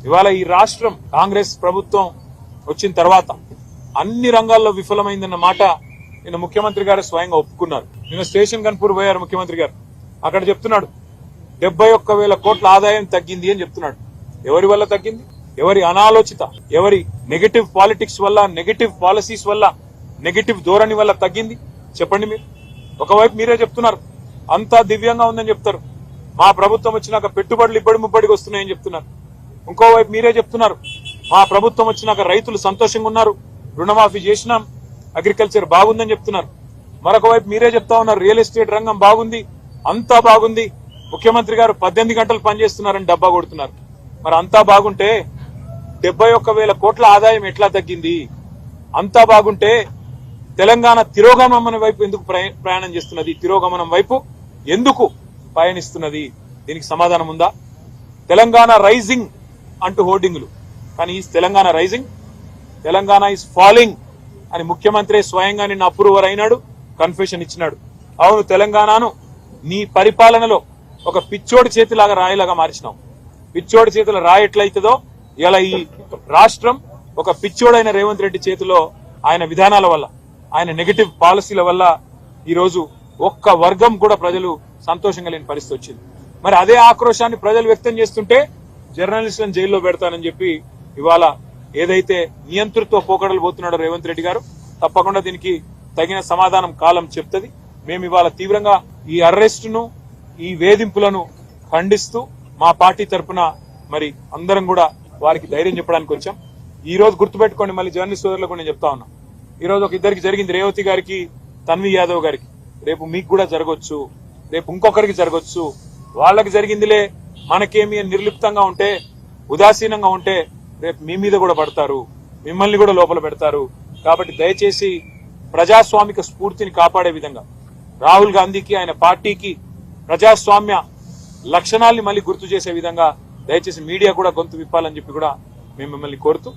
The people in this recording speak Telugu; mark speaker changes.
Speaker 1: ఇవాళ ఈ రాష్ట్రం కాంగ్రెస్ ప్రభుత్వం వచ్చిన తర్వాత అన్ని రంగాల్లో విఫలమైందన్న మాట నిన్న ముఖ్యమంత్రి గారు స్వయంగా ఒప్పుకున్నారు. నిన్న స్టేషన్ కన్పూర్ పోయారు ముఖ్యమంత్రి గారు. అక్కడ చెప్తున్నాడు 71,000 కోట్ల ఆదాయం తగ్గింది అని చెప్తున్నాడు. ఎవరి వల్ల తగ్గింది? ఎవరి అనాలోచిత, ఎవరి నెగటివ్ పాలిటిక్స్ వల్ల, నెగటివ్ పాలసీస్ వల్ల, నెగటివ్ ధోరణి వల్ల తగ్గింది చెప్పండి మీరు. ఒకవైపు మీరే చెప్తున్నారు అంతా దివ్యంగా ఉందని చెప్తారు. మా ప్రభుత్వం వచ్చినాక పెట్టుబడులు ఇబ్బడి ముబ్బడికి వస్తున్నాయని చెప్తున్నారు. ఇంకోవైపు మీరే చెప్తున్నారు మా ప్రభుత్వం వచ్చినాక రైతులు సంతోషంగా ఉన్నారు, రుణమాఫీ చేసినాం, అగ్రికల్చర్ బాగుందని చెప్తున్నారు. మరొక వైపు మీరే చెప్తా ఉన్నారు రియల్ ఎస్టేట్ రంగం బాగుంది, అంతా బాగుంది, ముఖ్యమంత్రి గారు 18 గంటలు పనిచేస్తున్నారని డబ్బా కొడుతున్నారు. మరి అంతా బాగుంటే 71,000 కోట్ల ఆదాయం ఎట్లా తగ్గింది? అంతా బాగుంటే తెలంగాణ తిరోగమనం వైపు ఎందుకు ప్రయాణం చేస్తున్నది? తిరోగమనం వైపు ఎందుకు పయనిస్తున్నది? దీనికి సమాధానం ఉందా? తెలంగాణ రైజింగ్ అంటూ హోర్డింగ్లు, కానీ ఈ Telangana rising, Telangana is falling అని ముఖ్యమంత్రి స్వయంగా నిన్న అప్రూవర్ అయినాడు, కన్ఫెషన్ ఇచ్చినాడు. అవును, తెలంగాణను నీ పరిపాలనలో ఒక పిచ్చోడి చేతిలాగా రాయిలాగా మార్చినావు. పిచ్చోడి చేతుల రాయి ఎట్లయితుందో ఇలా ఈ రాష్ట్రం ఒక పిచ్చోడైన రేవంత్ రెడ్డి చేతిలో ఆయన విధానాల వల్ల, ఆయన నెగటివ్ పాలసీల వల్ల ఈరోజు ఒక్క వర్గం కూడా ప్రజలు సంతోషంగా లేని పరిస్థితి వచ్చింది. మరి అదే ఆక్రోశాన్ని ప్రజలు వ్యక్తం చేస్తుంటే జర్నలిస్టులను జైల్లో పెడతానని చెప్పి ఇవాళ ఏదైతే నియంతృత్వ పోకడలు పోతున్నాడో రేవంత్ రెడ్డి గారు, తప్పకుండా దీనికి తగిన సమాధానం కాలం చెప్తుంది. మేము ఇవాళ తీవ్రంగా ఈ అరెస్టును, ఈ వేధింపులను ఖండిస్తూ మా పార్టీ తరఫున మరి అందరం కూడా వారికి ధైర్యం చెప్పడానికి వచ్చాం. ఈ రోజు గుర్తుపెట్టుకోండి, మళ్ళీ జర్నలిస్ట్ సోదరులకు నేను చెప్తా ఉన్నా, ఈ రోజు ఒక ఇద్దరికి జరిగింది, రేవతి గారికి, తన్వి యాదవ్ గారికి. రేపు మీకు కూడా జరగొచ్చు, రేపు ఇంకొకరికి జరగొచ్చు. వాళ్ళకి జరిగిందిలే మనకేమి నిర్లిప్తంగా ఉంటే, ఉదాసీనంగా ఉంటే రేపు మీ మీద కూడా పడతారు, మిమ్మల్ని కూడా లోపల పెడతారు. కాబట్టి దయచేసి ప్రజాస్వామిక స్ఫూర్తిని కాపాడే విధంగా రాహుల్ గాంధీకి, ఆయన పార్టీకి ప్రజాస్వామ్య లక్షణాల్ని మళ్ళీ గుర్తు చేసే విధంగా దయచేసి మీడియా కూడా గొంతు విప్పాలని చెప్పి కూడా మేము మిమ్మల్ని కోరుతూ